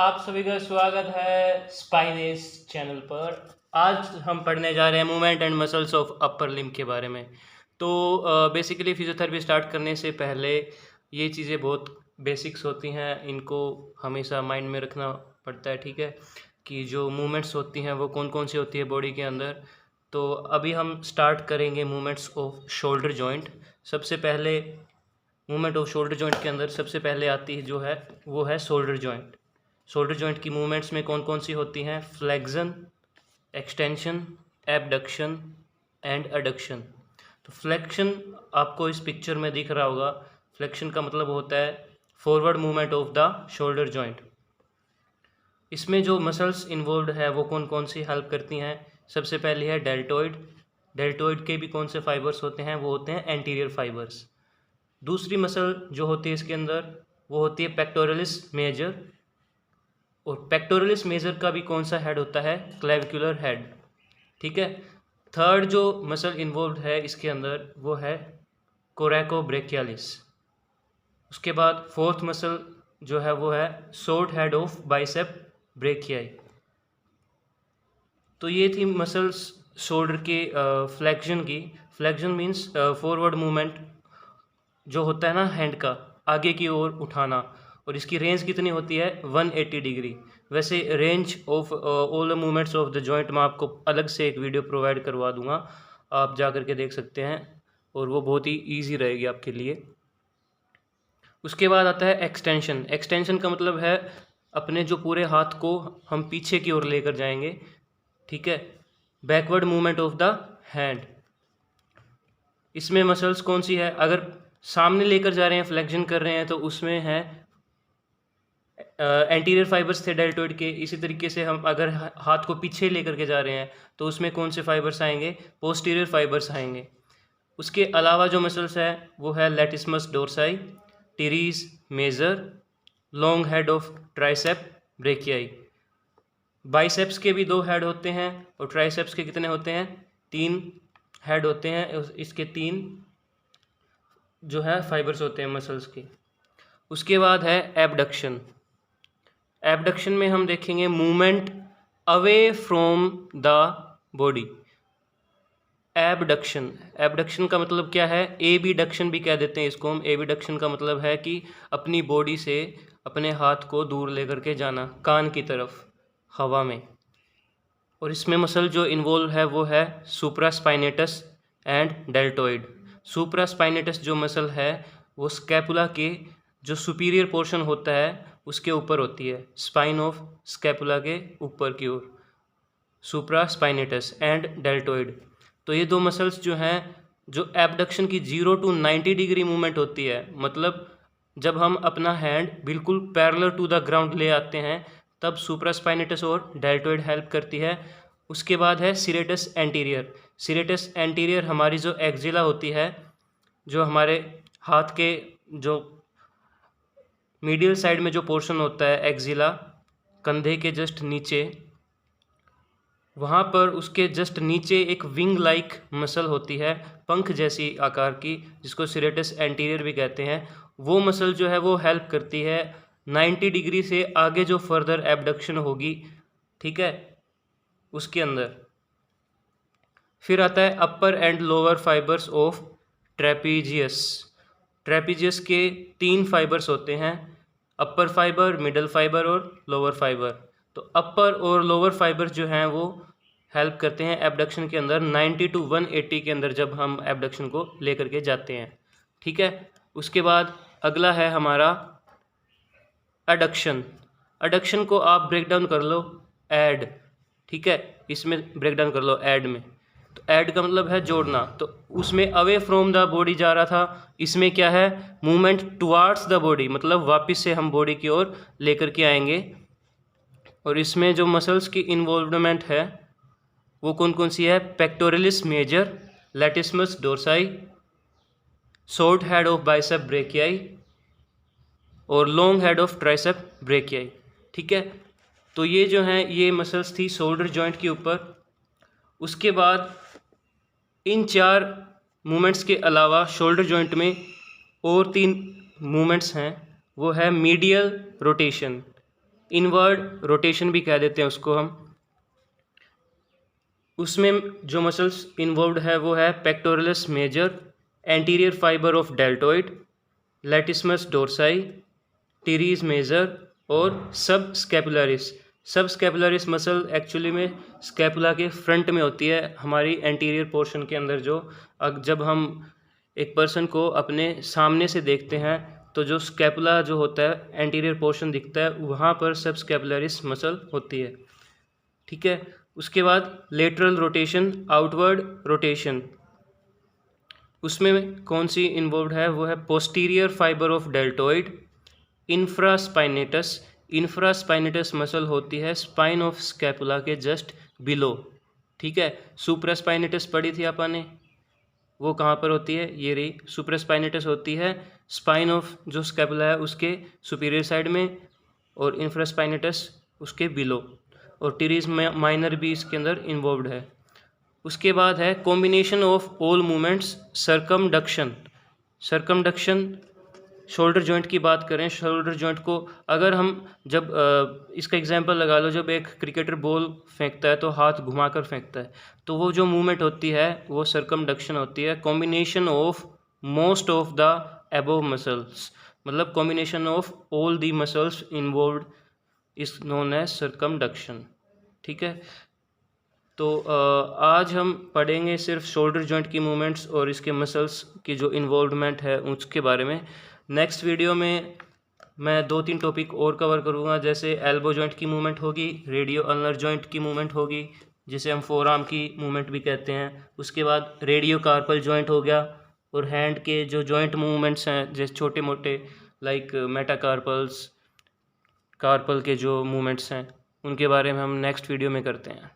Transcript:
आप सभी का स्वागत है स्पाइनेस चैनल पर। आज हम पढ़ने जा रहे हैं movement and muscles of upper limb के बारे में। तो बेसिकली फिजियोथेरेपी स्टार्ट करने से पहले ये चीज़ें बहुत बेसिक्स होती हैं, इनको हमेशा माइंड में रखना पड़ता है, ठीक है, कि जो मूवमेंट्स होती हैं वो कौन कौन सी होती है बॉडी के अंदर। तो अभी हम स्टार्ट करेंगे मूवमेंट्स ऑफ शोल्डर जॉइंट। सबसे पहले मूवमेंट ऑफ शोल्डर जॉइंट के अंदर सबसे पहले आती है जो है वो है शोल्डर जॉइंट। शोल्डर जॉइंट की मूवमेंट्स में कौन कौन सी होती हैं? Flexion, extension, abduction and adduction. तो फ्लेक्शन आपको इस पिक्चर में दिख रहा होगा। फ्लेक्शन का मतलब होता है forward movement of the shoulder joint. इसमें जो मसल्स इन्वॉल्व है वो कौन कौन सी हेल्प करती हैं? सबसे पहले है डेल्टॉइड। डेल्टॉइड के भी कौन से फाइबर्स होते हैं? वो होते हैं एंटीरियर फाइबर्स। दूसरी मसल जो होती है इसके अंदर वो होती है पेक्टोरलिस मेजर, और पेक्टोरलिस मेजर का भी कौन सा हेड होता है? क्लेविकुलर हेड, ठीक है। थर्ड जो मसल इन्वॉल्व है इसके अंदर वो है कोरेकोब्रेकियालिस। उसके बाद फोर्थ मसल जो है वो है short head of bicep brachii. तो ये थी मसल्स शोल्डर के फ्लेक्शन की। फ्लेक्शन मीन्स फॉरवर्ड मूवमेंट जो होता है ना हैंड का, आगे की ओर उठाना, और इसकी रेंज कितनी होती है? 180 डिग्री। वैसे range of all the movements of the joint मैं आपको अलग से एक वीडियो प्रोवाइड करवा दूंगा, आप जा कर के देख सकते हैं, और वो बहुत ही ईजी रहेगी आपके लिए। उसके बाद आता है एक्सटेंशन। एक्सटेंशन का मतलब है अपने जो पूरे हाथ को हम पीछे की ओर लेकर जाएंगे, ठीक है, backward movement of the hand. इसमें मसल्स कौन सी है? अगर सामने लेकर जा रहे हैं, फ्लेक्शन कर रहे हैं, तो उसमें है एंटीरियर फाइबर्स थे डेल्टॉइड के। इसी तरीके से हम अगर हाथ को पीछे लेकर के जा रहे हैं तो उसमें कौन से फाइबर्स आएंगे? पोस्टीरियर फाइबर्स आएंगे। उसके अलावा जो मसल्स है वो है latissimus dorsi, teres major, long head of tricep brachii. Biceps के भी 2 हेड होते हैं, और ट्राइसेप्स के कितने होते हैं? 3 हेड होते हैं। इसके 3 जो है फाइबर्स होते हैं मसल्स के। उसके बाद है एबडक्शन। एबडक्शन में हम देखेंगे movement away from the body. Abduction, abduction का मतलब क्या है? एबीडक्शन भी कह देते हैं इसको हम। एबीडक्शन का मतलब है कि अपनी बॉडी से अपने हाथ को दूर लेकर के जाना, कान की तरफ हवा में। और इसमें मसल जो इन्वॉल्व है वो है सुप्रास्पाइनेटस एंड डेल्टॉइड। सुप्रास्पाइनेटस जो मसल है वो स्कैपुला के जो सुपीरियर पोर्शन होता है उसके ऊपर होती है, स्पाइन ऑफ स्कैपुला के ऊपर की ओर, सुप्रास्पाइनेटस एंड डेल्टॉइड। तो ये 2 मसल्स जो हैं, जो एबडक्शन की 0 to 90 डिग्री मूवमेंट होती है, मतलब जब हम अपना हैंड बिल्कुल पैरेलल टू द ग्राउंड ले आते हैं तब सुप्रास्पाइनेटस और डेल्टॉइड हेल्प करती है। उसके बाद है सीरेटस एंटीरियर। सीरेटस एंटीरियर हमारी जो एक्जिला होती है, जो हमारे हाथ के जो मीडियल साइड में जो पोर्शन होता है एक्जिला, कंधे के जस्ट नीचे, वहाँ पर उसके जस्ट नीचे एक विंग लाइक मसल होती है, पंख जैसी आकार की, जिसको सीरेटस एंटीरियर भी कहते हैं। वो मसल जो है वो हेल्प करती है 90 डिग्री से आगे जो फर्दर एबडक्शन होगी, ठीक है, उसके अंदर। फिर आता है upper and lower fibers of trapezius. Trapezius के 3 फाइबर्स होते हैं, अपर फाइबर, मिडल फाइबर और लोअर फाइबर। तो अपर और लोअर फाइबर्स जो हैं वो हेल्प करते हैं एबडक्शन के अंदर 90 to 180 के अंदर, जब हम एबडक्शन को लेकर के जाते हैं, ठीक है। उसके बाद अगला है हमारा एडक्शन। एडक्शन को आप ब्रेक डाउन कर लो एड, ठीक है, इसमें ब्रेक डाउन कर लो एड में। तो ऐड का मतलब है जोड़ना, तो उसमें अवे फ्रॉम द बॉडी जा रहा था, इसमें क्या है? मूवमेंट टुवार्ड्स द बॉडी, मतलब वापस से हम बॉडी की ओर लेकर के आएंगे। और इसमें जो मसल्स की इन्वॉल्वमेंट है वो कौन कौन सी है? Pectoralis major, latissimus dorsi, short head of bicep brachii और long head of tricep brachii, ठीक है। तो ये जो हैं ये मसल्स थी शोल्डर जॉइंट के ऊपर। उसके बाद इन 4 मूवमेंट्स के अलावा शोल्डर जॉइंट में और 3 मूवमेंट्स हैं, वो है मीडियल रोटेशन। इनवर्ड रोटेशन भी कह देते हैं उसको हम। उसमें जो मसल्स इन्वॉल्व्ड है वो है pectoralis major, anterior fibre of deltoid, latissimus dorsi, teres major और subscapularis. Subscapularis muscle actually में स्कैपुला के फ्रंट में होती है, हमारी एंटीरियर पोर्शन के अंदर। जो जब हम एक पर्सन को अपने सामने से देखते हैं तो जो स्कैपुला जो होता है, एंटीरियर पोर्शन दिखता है, वहाँ पर सब स्कैपुलरिस मसल होती है। ठीक है। उसके बाद लेटरल रोटेशन, आउटवर्ड रोटेशन, उसमें कौन सी इन्वॉल्व है वो है posterior fibre of deltoid, infraspinatus. Infraspinatus muscle होती है स्पाइन ऑफ स्कैपुला के जस्ट बिलो। ठीक है। सुप्रास्पाइनेटस पढ़ी थी आपने, वो कहाँ पर होती है, ये रही। सुप्रास्पाइनेटस होती है स्पाइन ऑफ जो स्कैपुला है उसके सुपीरियर साइड में, और इंफ्रास्पाइनेटस उसके बिलो, और टीरीज माइनर भी इसके अंदर इन्वॉल्व है। उसके बाद है combination of all movements, circumduction. Circumduction shoulder joint की बात करें, शोल्डर जॉइंट को अगर हम जब इसका एग्जांपल लगा लो, जब एक क्रिकेटर बॉल फेंकता है तो हाथ घुमाकर फेंकता है, तो वो जो मूवमेंट होती है वो सर्कमडक्शन होती है। Combination of most of the above muscles, मतलब combination of all the muscles involved is known as circumduction. ठीक है। तो आज हम पढ़ेंगे सिर्फ शोल्डर जॉइंट की मूवमेंट्स और इसके मसल्स की जो इन्वॉल्वमेंट है उसके बारे में। नेक्स्ट वीडियो में मैं 2-3 टॉपिक और कवर करूँगा, जैसे एल्बो जॉइंट की मूवमेंट होगी, रेडियो अल्नर जॉइंट की मूवमेंट होगी जिसे हम फोर आर्म की मूवमेंट भी कहते हैं। उसके बाद रेडियो कार्पल जॉइंट हो गया, और हैंड के जो जॉइंट मूवमेंट्स हैं जैसे छोटे मोटे लाइक मेटाकार्पल्स, कार्पल के जो मूवमेंट्स हैं उनके बारे में हम नेक्स्ट वीडियो में करते हैं।